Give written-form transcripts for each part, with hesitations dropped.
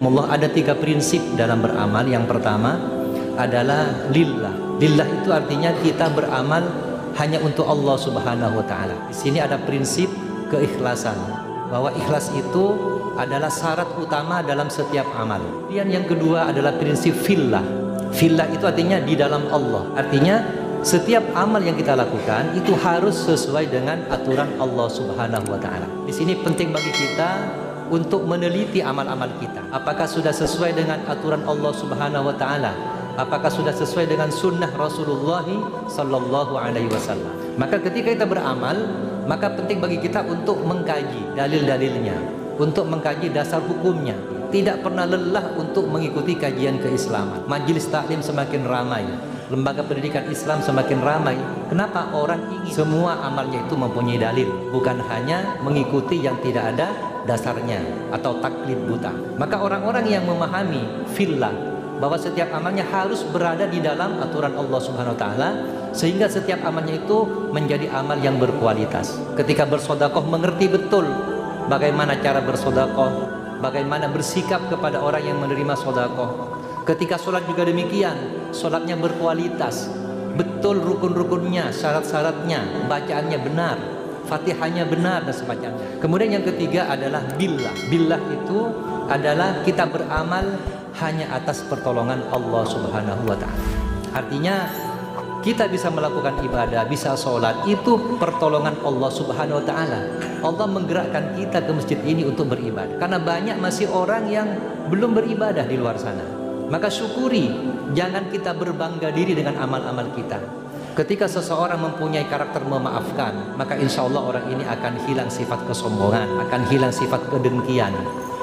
Allah ada 3 prinsip dalam beramal. Yang pertama adalah lillah. Lillah itu artinya kita beramal hanya untuk Allah Subhanahu wa taala. Di sini ada prinsip keikhlasan, bahwa ikhlas itu adalah syarat utama dalam setiap amal. Dan yang kedua adalah prinsip fillah. Fillah itu artinya di dalam Allah. Artinya setiap amal yang kita lakukan itu harus sesuai dengan aturan Allah Subhanahu wa taala. Di sini penting bagi kita untuk meneliti amal-amal kita. Apakah sudah sesuai dengan aturan Allah Subhanahu wa taala? Apakah sudah sesuai dengan sunnah Rasulullah sallallahu alaihi wasallam? Maka ketika kita beramal, maka penting bagi kita untuk mengkaji dalil-dalilnya, untuk mengkaji dasar hukumnya. Tidak pernah lelah untuk mengikuti kajian keislaman. Majelis taklim semakin ramai, lembaga pendidikan Islam semakin ramai. Kenapa? Orang ingin semua amalnya itu mempunyai dalil, bukan hanya mengikuti yang tidak ada dasarnya atau taklid buta. Maka orang-orang yang memahami fillah, bahwa setiap amalnya harus berada di dalam aturan Allah Subhanahu wa taala, sehingga setiap amalnya itu menjadi amal yang berkualitas. Ketika bersedekah mengerti betul bagaimana cara bersedekah, bagaimana bersikap kepada orang yang menerima sedekah. Ketika sholat juga demikian, sholatnya berkualitas, betul rukun-rukunnya, syarat-syaratnya, bacaannya benar, Fatihahnya benar dan semacamnya. Kemudian yang ketiga adalah billah. Billah itu adalah kita beramal hanya atas pertolongan Allah Subhanahu wa taala. Artinya kita bisa melakukan ibadah, bisa sholat, itu pertolongan Allah Subhanahu wa taala. Allah menggerakkan kita ke masjid ini untuk beribadah. Karena banyak masih orang yang belum beribadah di luar sana. Maka syukuri, jangan kita berbangga diri dengan amal-amal kita. Ketika seseorang mempunyai karakter memaafkan, maka insya Allah orang ini akan hilang sifat kesombongan, akan hilang sifat kedengkian,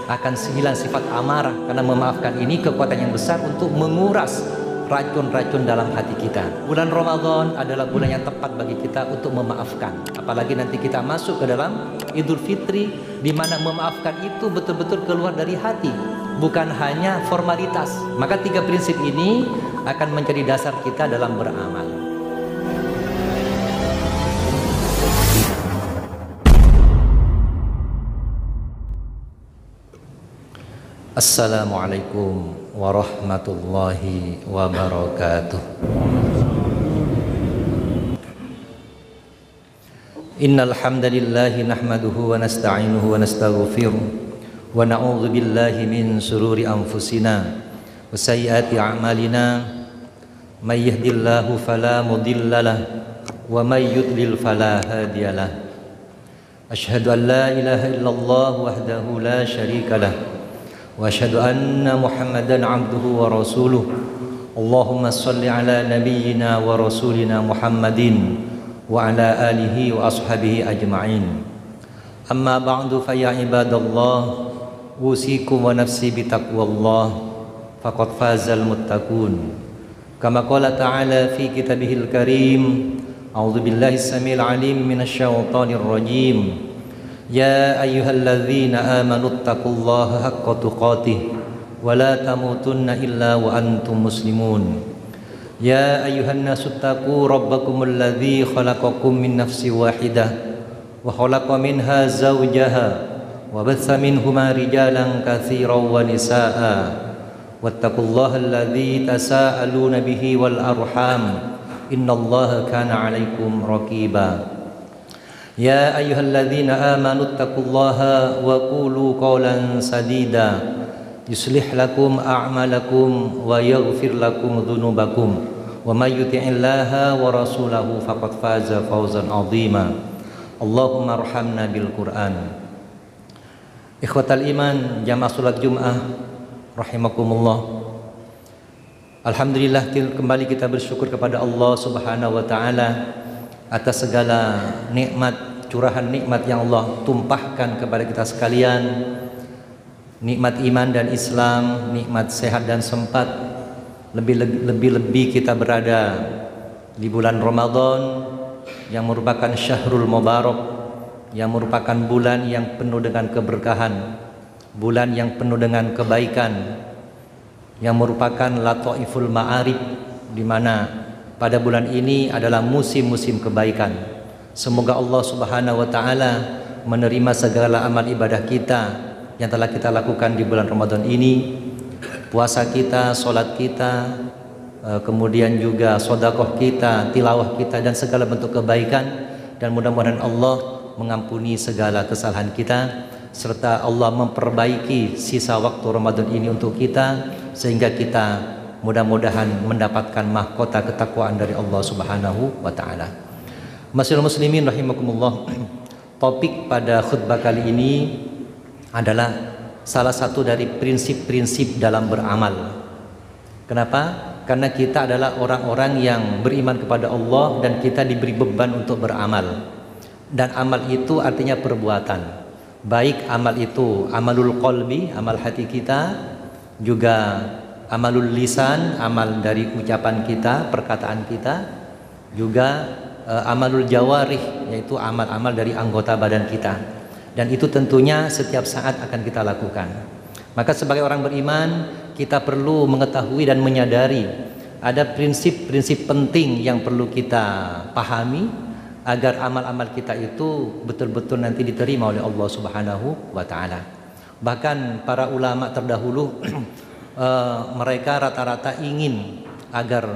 akan hilang sifat amarah. Karena memaafkan ini kekuatan yang besar untuk menguras racun-racun dalam hati kita. Bulan Ramadan adalah bulan yang tepat bagi kita untuk memaafkan. Apalagi nanti kita masuk ke dalam Idul Fitri, di mana memaafkan itu betul-betul keluar dari hati, bukan hanya formalitas. Maka 3 prinsip ini akan menjadi dasar kita dalam beramal. Assalamualaikum warahmatullahi wabarakatuh. Innal hamdalillah nahmaduhu wa nasta'inuhu wa nastaghfiruh wa na'udzu billahi min shururi anfusina wa sayyiati a'malina. May yahdihillahu fala mudhillalah wa may yudlil fala hadiyalah. Asyhadu an la ilaha illallah wahdahu la syarikalah wa asyhadu anna Muhammadan abduhu wa rasuluh. Allahumma shalli ala nabiyyina wa rasulina Muhammadin wa ala alihi wa ashabihi ajma'in. Amma ba'du fa ya ibadallah, usikum wa nafsi bitaqwallah, faqad fazal muttaqun. Kama qala ta'ala fi kitabihil karim, a'udzu billahi samil alim minasy syaithanir rajim. Ya ayyuhalladzina amanu taqullaha haqqa tuqatih wa la tamutunna illa wa antum muslimun. Ya ayyuhan nasu taqu rabbakumul ladzi khalaqakum min nafsin wahidah wa khalaqa minha zawjaha wa batha minhuma rijalan katsiran wa nisaa'a wattaqullaha alladzi tasaaluna bihi wal arham innallaha kana 'alaikum raqiba. Ya ayyuhalladzina amanu taqullaha wa qulu qawlan sadida yuslih lakum a'malakum wa yaghfir lakum dhunubakum wa may yuti'illaha wa rasulahu faqad faza fawzan 'azima. Allahumma arhamna bil Qur'an. Ikhwatal iman, jamaah salat Jumat rahimakumullah. Alhamdulillah, kembali kita bersyukur kepada Allah Subhanahu wa taala atas segala nikmat, curahan nikmat yang Allah tumpahkan kepada kita sekalian. Nikmat iman dan Islam, nikmat sehat dan sempat. Lebih-lebih kita berada di bulan Ramadan yang merupakan syahrul mubarak, yang merupakan bulan yang penuh dengan keberkahan, bulan yang penuh dengan kebaikan. yang merupakan Lataiful Ma'arif, di mana pada bulan ini adalah musim-musim kebaikan. Semoga Allah Subhanahu wa taala menerima segala amal ibadah kita yang telah kita lakukan di bulan Ramadan ini, puasa kita, sholat kita, kemudian juga sedekah kita, tilawah kita, dan segala bentuk kebaikan. Dan mudah-mudahan Allah mengampuni segala kesalahan kita, serta Allah memperbaiki sisa waktu Ramadan ini untuk kita, sehingga kita mudah-mudahan mendapatkan mahkota ketakwaan dari Allah Subhanahu wa taala. Masyiral muslimin rahimakumullah. Topik pada khutbah kali ini adalah salah satu dari prinsip-prinsip dalam beramal. Kenapa? Karena kita adalah orang-orang yang beriman kepada Allah dan kita diberi beban untuk beramal. Dan amal itu artinya perbuatan. Baik amal itu amalul qalbi, amal hati kita, juga amalul lisan, amal dari ucapan kita, perkataan kita, juga amalul jawarih, yaitu amal-amal dari anggota badan kita. Dan itu tentunya setiap saat akan kita lakukan. Maka sebagai orang beriman, kita perlu mengetahui dan menyadari ada prinsip-prinsip penting yang perlu kita pahami agar amal-amal kita itu betul-betul nanti diterima oleh Allah Subhanahu wa taala. Bahkan para ulama terdahulu mereka rata-rata ingin agar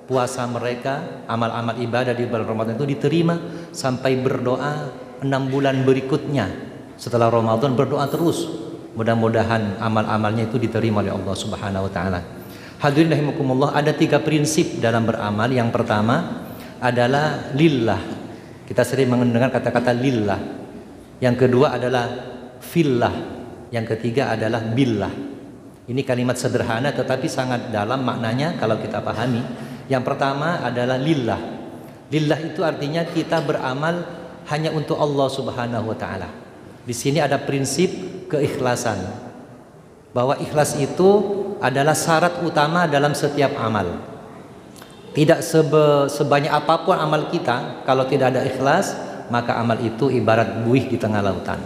puasa mereka, amal-amal ibadah di bulan Ramadan itu diterima, sampai berdoa 6 bulan berikutnya setelah Ramadan, berdoa terus mudah-mudahan amal-amalnya itu diterima oleh Allah Subhanahu wa taala. Hadirin rahimakumullah, ada 3 prinsip dalam beramal. Yang pertama adalah lillah. Kita sering mendengar kata-kata lillah. Yang kedua adalah fillah. Yang ketiga adalah billah. Ini kalimat sederhana tetapi sangat dalam maknanya kalau kita pahami. Yang pertama adalah lillah. Lillah itu artinya kita beramal hanya untuk Allah Subhanahu wa taala. Di sini ada prinsip keikhlasan. Bahwa ikhlas itu adalah syarat utama dalam setiap amal. Tidak sebanyak apapun amal kita, kalau tidak ada ikhlas, maka amal itu ibarat buih di tengah lautan.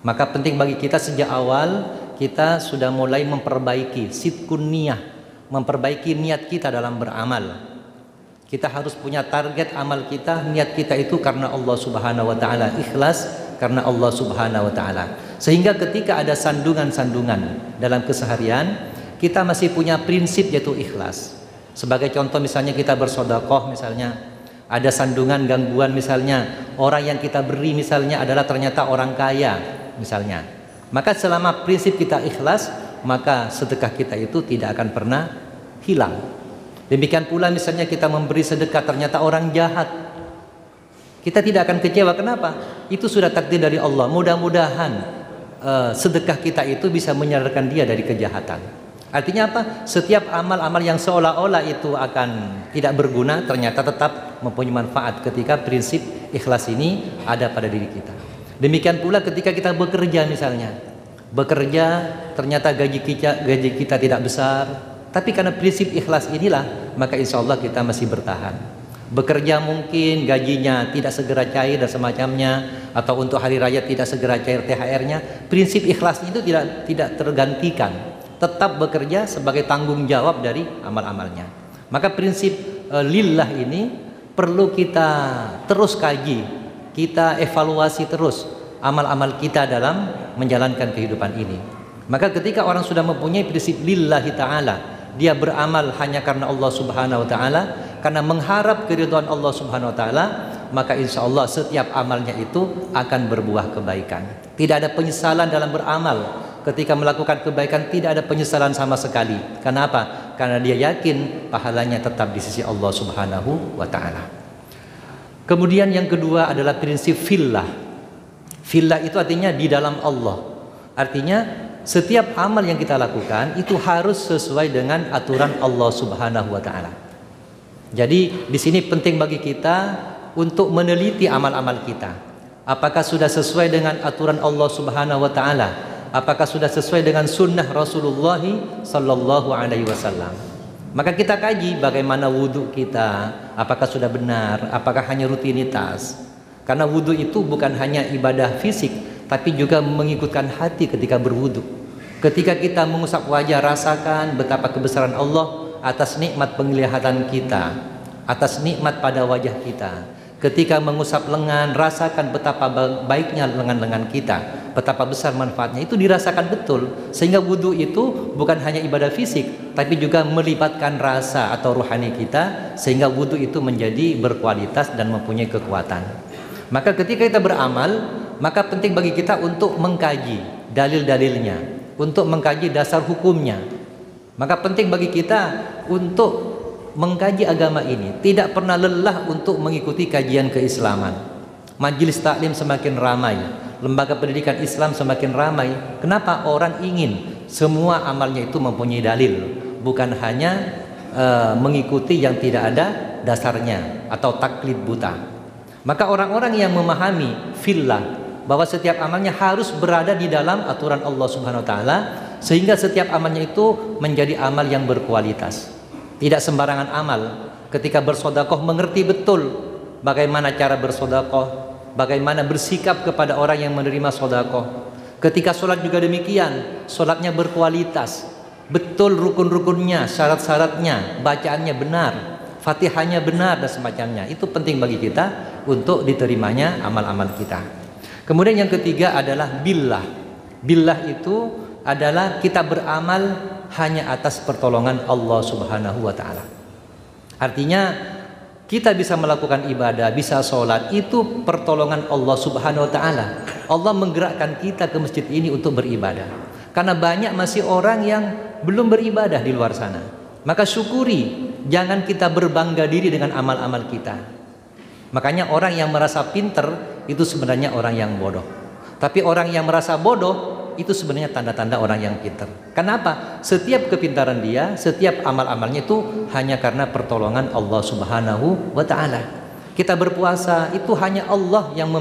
Maka penting bagi kita sejak awal kita sudah mulai memperbaiki sidqun niyah, memperbaiki niat kita dalam beramal. Kita harus punya target amal kita, niat kita itu karena Allah Subhanahu wa taala, ikhlas karena Allah Subhanahu wa taala. Sehingga ketika ada sandungan-sandungan dalam keseharian, kita masih punya prinsip yaitu ikhlas. Sebagai contoh misalnya kita bersedekah, misalnya ada sandungan gangguan, misalnya orang yang kita beri misalnya adalah ternyata orang kaya misalnya. Maka selama prinsip kita ikhlas, maka sedekah kita itu tidak akan pernah hilang. Demikian pula misalnya kita memberi sedekah ternyata orang jahat, kita tidak akan kecewa. Kenapa? Itu sudah takdir dari Allah. Mudah-mudahan sedekah kita itu bisa menyadarkan dia dari kejahatan. Artinya apa? Setiap amal-amal yang seolah-olah itu akan tidak berguna, ternyata tetap mempunyai manfaat ketika prinsip ikhlas ini ada pada diri kita. Demikian pula ketika kita bekerja misalnya. Bekerja ternyata gaji kita tidak besar, tapi karena prinsip ikhlas inilah, maka insya Allah kita masih bertahan. Bekerja mungkin gajinya tidak segera cair dan semacamnya, atau untuk hari raya tidak segera cair THR-nya, prinsip ikhlas itu tidak tergantikan. Tetap bekerja sebagai tanggung jawab dari amal-amalnya. Maka prinsip lillah ini perlu kita terus kaji, kita evaluasi terus amal-amal kita dalam menjalankan kehidupan ini. Maka ketika orang sudah mempunyai prinsip lillahi ta'ala, dia beramal hanya karena Allah Subhanahu wa ta'ala, karena mengharap keridhaan Allah Subhanahu wa ta'ala, maka insya Allah setiap amalnya itu akan berbuah kebaikan. Tidak ada penyesalan dalam beramal. Ketika melakukan kebaikan tidak ada penyesalan sama sekali. Kenapa? Karena dia yakin pahalanya tetap di sisi Allah Subhanahu wa ta'ala. Kemudian yang kedua adalah prinsip fillah. Fillah itu artinya di dalam Allah. Artinya setiap amal yang kita lakukan itu harus sesuai dengan aturan Allah Subhanahu wa ta'ala. Jadi di sini penting bagi kita untuk meneliti amal-amal kita. Apakah sudah sesuai dengan aturan Allah Subhanahu wa ta'ala? Apakah sudah sesuai dengan sunnah Rasulullah sallallahu alaihi wasallam? Maka kita kaji bagaimana wudhu kita, apakah sudah benar, apakah hanya rutinitas. Karena wudhu itu bukan hanya ibadah fisik, tapi juga mengikutkan hati ketika berwudhu. Ketika kita mengusap wajah, rasakan betapa kebesaran Allah atas nikmat penglihatan kita, atas nikmat pada wajah kita. Ketika mengusap lengan, rasakan betapa baiknya lengan-lengan kita, betapa besar manfaatnya. Itu dirasakan betul. Sehingga wudhu itu bukan hanya ibadah fisik, tapi juga melibatkan rasa atau rohani kita, sehingga wudhu itu menjadi berkualitas dan mempunyai kekuatan. Maka ketika kita beramal, maka penting bagi kita untuk mengkaji dalil-dalilnya, untuk mengkaji dasar hukumnya. Maka penting bagi kita untuk mengkaji agama ini, tidak pernah lelah untuk mengikuti kajian keislaman. Majelis taklim semakin ramai, lembaga pendidikan Islam semakin ramai. Kenapa? Orang ingin semua amalnya itu mempunyai dalil, bukan hanya mengikuti yang tidak ada dasarnya atau taklid buta. Maka orang-orang yang memahami fillah, bahwa setiap amalnya harus berada di dalam aturan Allah Subhanahu wa taala, sehingga setiap amalnya itu menjadi amal yang berkualitas. Tidak sembarangan amal. Ketika bersedekah mengerti betul bagaimana cara bersedekah, bagaimana bersikap kepada orang yang menerima sedekah. Ketika sholat juga demikian, sholatnya berkualitas, betul rukun-rukunnya, syarat-syaratnya, bacaannya benar, Fatihahnya benar dan semacamnya. Itu penting bagi kita untuk diterimanya amal-amal kita. Kemudian yang ketiga adalah billah. Billah itu adalah kita beramal hanya atas pertolongan Allah Subhanahu wa taala. Artinya kita bisa melakukan ibadah, bisa sholat, itu pertolongan Allah Subhanahu wa taala. Allah menggerakkan kita ke masjid ini untuk beribadah. Karena banyak masih orang yang belum beribadah di luar sana. Maka syukuri, jangan kita berbangga diri dengan amal-amal kita. Makanya orang yang merasa pinter itu sebenarnya orang yang bodoh. Tapi orang yang merasa bodoh itu sebenarnya tanda-tanda orang yang pinter. Kenapa? Setiap kepintaran dia, setiap amal-amalnya itu hanya karena pertolongan Allah Subhanahu wa taala. Kita berpuasa itu hanya Allah yang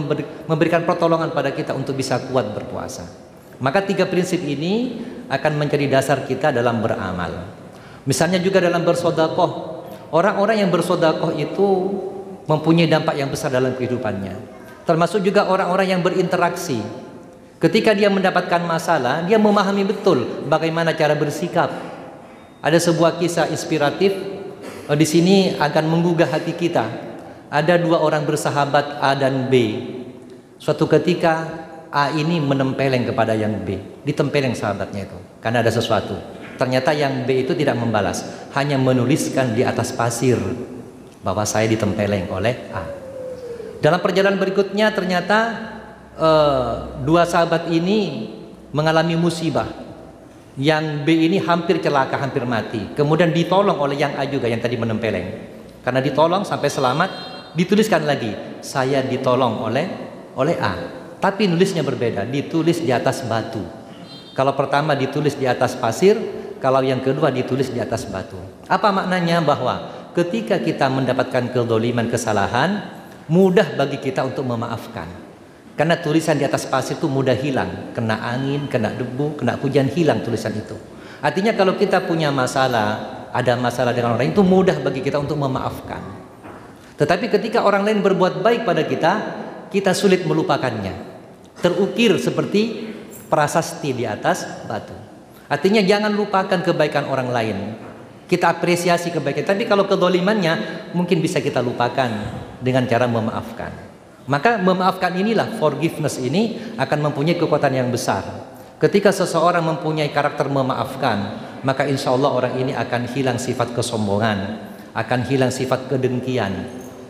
memberikan pertolongan pada kita untuk bisa kuat berpuasa. Maka tiga prinsip ini akan menjadi dasar kita dalam beramal. Misalnya juga dalam bersedekah. Orang-orang yang bersedekah itu mempunyai dampak yang besar dalam kehidupannya. Termasuk juga orang-orang yang berinteraksi. Ketika dia mendapatkan masalah, dia memahami betul bagaimana cara bersikap. Ada sebuah kisah inspiratif di sini akan menggugah hati kita. Ada dua orang bersahabat A dan B. Suatu ketika A ini menempeleng kepada yang B, ditempeleng sahabatnya itu karena ada sesuatu. Ternyata yang B itu tidak membalas, hanya menuliskan di atas pasir bahwa saya ditempeleng oleh A. Dalam perjalanan berikutnya ternyata dua sahabat ini mengalami musibah. Yang B ini hampir celaka, hampir mati. Kemudian ditolong oleh yang A juga yang tadi menempeleng. Karena ditolong sampai selamat, dituliskan lagi, saya ditolong oleh A. Tapi nulisnya berbeda, ditulis di atas batu. Kalau pertama ditulis di atas pasir, kalau yang kedua ditulis di atas batu. Apa maknanya? Bahwa ketika kita mendapatkan kezaliman, kesalahan, mudah bagi kita untuk memaafkan. Karena tulisan di atas pasir itu mudah hilang, kena angin, kena debu, kena hujan, hilang tulisan itu. Artinya kalau kita punya masalah, ada masalah dengan orang itu mudah bagi kita untuk memaafkan. Tetapi ketika orang lain berbuat baik pada kita, kita sulit melupakannya. Terukir seperti prasasti di atas batu. Artinya jangan lupakan kebaikan orang lain. Kita apresiasi kebaikan, tapi kalau kezalimannya mungkin bisa kita lupakan dengan cara memaafkan. Maka memaafkan inilah, forgiveness ini akan mempunyai kekuatan yang besar. Ketika seseorang mempunyai karakter memaafkan, maka insya Allah orang ini akan hilang sifat kesombongan, akan hilang sifat kedengkian,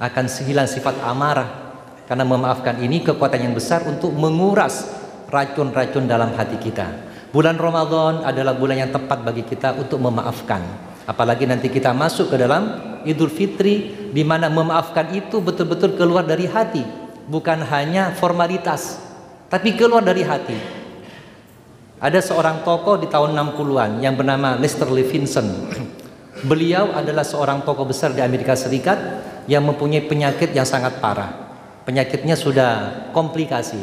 akan hilang sifat amarah. Karena memaafkan ini kekuatan yang besar untuk menguras racun-racun dalam hati kita. Bulan Ramadan adalah bulan yang tepat bagi kita untuk memaafkan. Apalagi nanti kita masuk ke dalam Idul Fitri, di mana memaafkan itu betul-betul keluar dari hati, bukan hanya formalitas, tapi keluar dari hati. Ada seorang tokoh di tahun 60-an yang bernama Lester Levinson. Beliau adalah seorang tokoh besar di Amerika Serikat yang mempunyai penyakit yang sangat parah. Penyakitnya sudah komplikasi.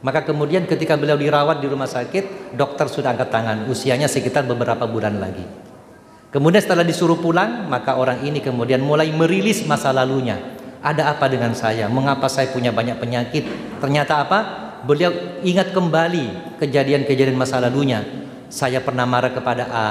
Maka kemudian ketika beliau dirawat di rumah sakit, dokter sudah angkat tangan, usianya sekitar beberapa bulan lagi. Kemudian setelah disuruh pulang, maka orang ini kemudian mulai merilis masa lalunya. Ada apa dengan saya? Mengapa saya punya banyak penyakit? Ternyata apa? Beliau ingat kembali kejadian-kejadian masa lalunya. saya pernah marah kepada A,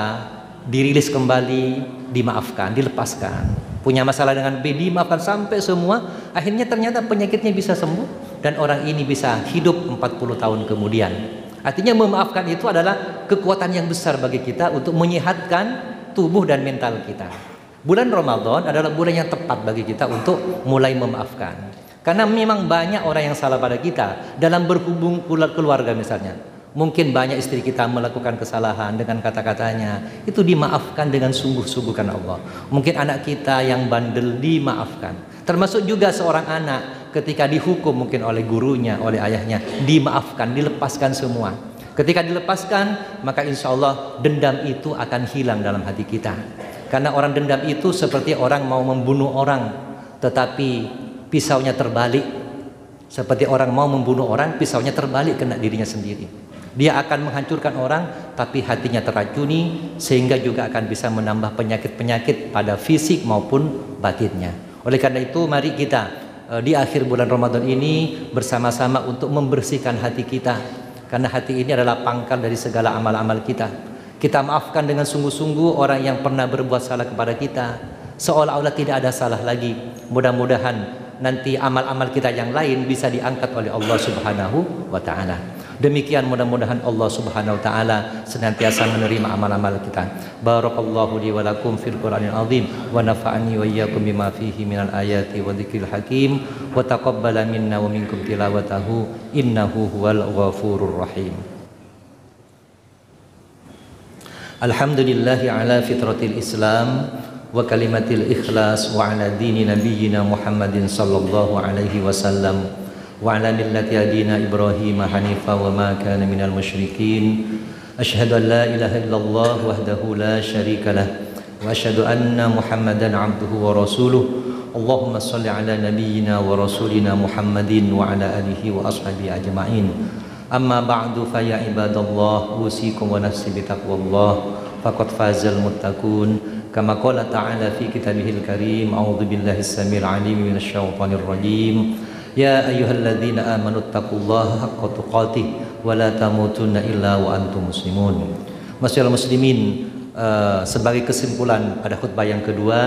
dirilis kembali, dimaafkan, dilepaskan. Punya masalah dengan B, dimaafkan sampai semua. Akhirnya ternyata penyakitnya bisa sembuh dan orang ini bisa hidup 40 tahun kemudian. Artinya memaafkan itu adalah kekuatan yang besar bagi kita untuk menyehatkan tubuh dan mental kita. Bulan Ramadan adalah bulan yang tepat bagi kita untuk mulai memaafkan. Karena memang banyak orang yang salah pada kita dalam berhubung keluarga misalnya. Mungkin banyak istri kita melakukan kesalahan dengan kata-katanya. Itu dimaafkan dengan sungguh-sungguh karena Allah. Mungkin anak kita yang bandel dimaafkan. Termasuk juga seorang anak ketika dihukum mungkin oleh gurunya, oleh ayahnya. Dimaafkan, dilepaskan semua. Ketika dilepaskan, maka insya Allah dendam itu akan hilang dalam hati kita. Karena orang dendam itu seperti orang mau membunuh orang, tetapi pisaunya terbalik. Seperti orang mau membunuh orang, pisaunya terbalik kena dirinya sendiri. Dia akan menghancurkan orang, tapi hatinya teracuni, sehingga juga akan bisa menambah penyakit-penyakit pada fisik maupun batinnya. Oleh karena itu, mari kita di akhir bulan Ramadan ini bersama-sama untuk membersihkan hati kita. Karena hati ini adalah pangkal dari segala amal-amal kita. Kita maafkan dengan sungguh-sungguh orang yang pernah berbuat salah kepada kita, seolah-olah tidak ada salah lagi. Mudah-mudahan nanti amal-amal kita yang lain bisa diangkat oleh Allah Subhanahu wa Ta'ala. Demikian mudah-mudahan Allah Subhanahu wa Ta'ala senantiasa menerima amal-amal kita. Barakallahu li wa lakum fil Qur'anil azim wa nafa'ani wa iyyakum bima fihi minal ayati wa dzikril hakim wa taqabbala minna wa minkum tilawatahu innahu huwal ghafurur rahim. Alhamdulillahi ala fitratil Islam wa kalimatil ikhlas wa ala dini nabiyyina Muhammadin sallallahu alaihi wasallam wa ala millati adina Ibrahim hanifa wa ma kana minal musyrikin. Asyhadu an la ilaha illallah wahdahu la syarika lah wa asyhadu anna Muhammadan abduhu wa rasuluh. Allahumma shalli ala nabiyyina wa rasulina Muhammadin wa ala alihi wa ashabihi ajma'in. Amma ba'du fa ya ibadallah usikum wa nafsi bi taqwallah faqad fazal muttaqun. Kama qala ta'ala fi kitabihil karim, a'udzu billahi as-sami'il 'alim minasy syaithanir rajim. Ya ayyuhalladzina amanu taqullaha haqqa tuqatih wa la tamutunna illa wa antum muslimun. Masyaallah muslimin, sebagai kesimpulan pada khutbah yang kedua,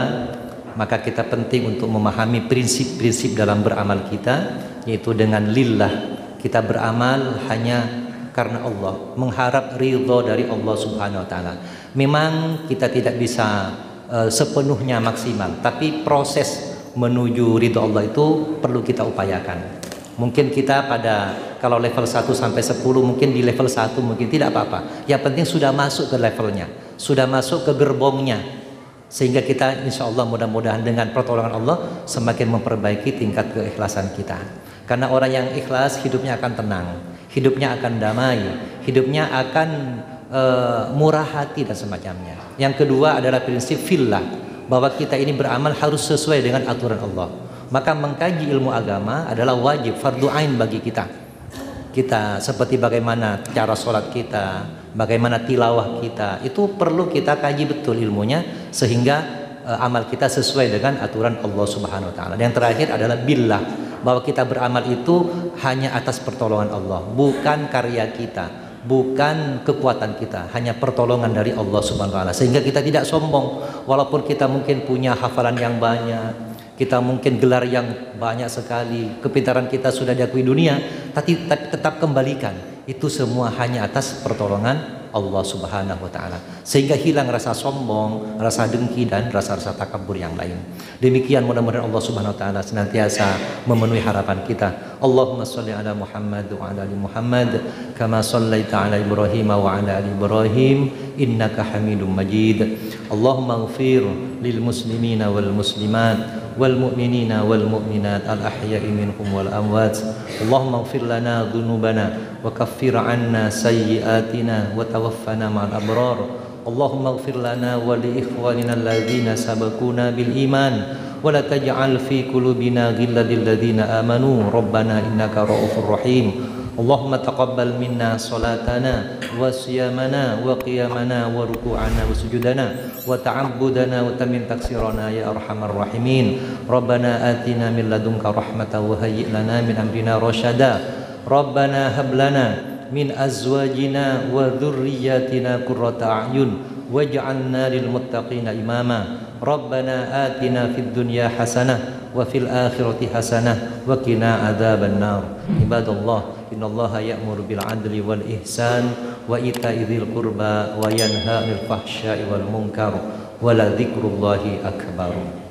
maka kita penting untuk memahami prinsip-prinsip dalam beramal kita, yaitu dengan lillah. Kita beramal hanya karena Allah, mengharap ridha dari Allah Subhanahu wa Ta'ala. Memang kita tidak bisa sepenuhnya maksimal, tapi proses menuju ridha Allah itu perlu kita upayakan. Mungkin kita kalau level 1 sampai 10, mungkin di level 1 mungkin tidak apa-apa. Yang penting sudah masuk ke levelnya, sudah masuk ke gerbongnya, sehingga kita insya Allah mudah-mudahan dengan pertolongan Allah semakin memperbaiki tingkat keikhlasan kita. Karena orang yang ikhlas hidupnya akan tenang, hidupnya akan damai, hidupnya akan murah hati dan semacamnya. Yang kedua adalah prinsip fillah, bahwa kita ini beramal harus sesuai dengan aturan Allah. Maka mengkaji ilmu agama adalah wajib, fardu ain bagi kita. Kita seperti bagaimana cara sholat kita, bagaimana tilawah kita, itu perlu kita kaji betul ilmunya, sehingga amal kita sesuai dengan aturan Allah Subhanahu wa Ta'ala. Dan yang terakhir adalah billah, bahwa kita beramal itu hanya atas pertolongan Allah, bukan karya kita, bukan kekuatan kita, hanya pertolongan dari Allah Subhanahu wa Ta'ala. Sehingga kita tidak sombong, walaupun kita mungkin punya hafalan yang banyak, kita mungkin gelar yang banyak sekali, kepintaran kita sudah diakui dunia, tapi tetap kembalikan itu semua hanya atas pertolongan Allah Subhanahu wa Ta'ala, sehingga hilang rasa sombong, rasa dengki, dan rasa-rasa takabur yang lain. Demikian mudah-mudahan Allah Subhanahu wa Ta'ala senantiasa memenuhi harapan kita. Allahumma sholli ala Muhammad wa ala ali Muhammad kama shallaita ala Ibrahim wa ala ali Ibrahim innaka Hamidum Majid. Allahumma ighfir lil muslimina wal muslimat wal mu'minina wal mu'minat al ahya'i minhum wal amwat. Allahumma ighfir lana dhunubana wa kaffir 'anna sayyi'atina wa tawaffana ma'al abrar. Allahumma ighfir lana wa li ikhwanina alladhina sabaquna bil iman wa la taj'al fi qulubina ghillan lil ladzina amanu rabbana innaka ra'ufur rahim. Allahumma taqabbal minna salatana wa siyamana wa qiyamana wa ruku'ana wa sujudana wa ta'abbudana wa tamin taksirana ya arhamar rahimin. Rabbana atina min ladunka rahmatan wa hayyi' lana min amrina rasyada. Rabbana hab lana min azwajina wa dhurriyyatina qurrata a'yun waj'alna lil muttaqina imama. Rabbana atina fid dunya hasanah wa fil akhirati hasanah wa qina adzaban nar. Ibadallah, innallaha ya'muru bil adli wal ihsan wa ita'i dzil qurba wa yanha 'anil fahsya'i wal munkar wa la dzikrullahi akbar.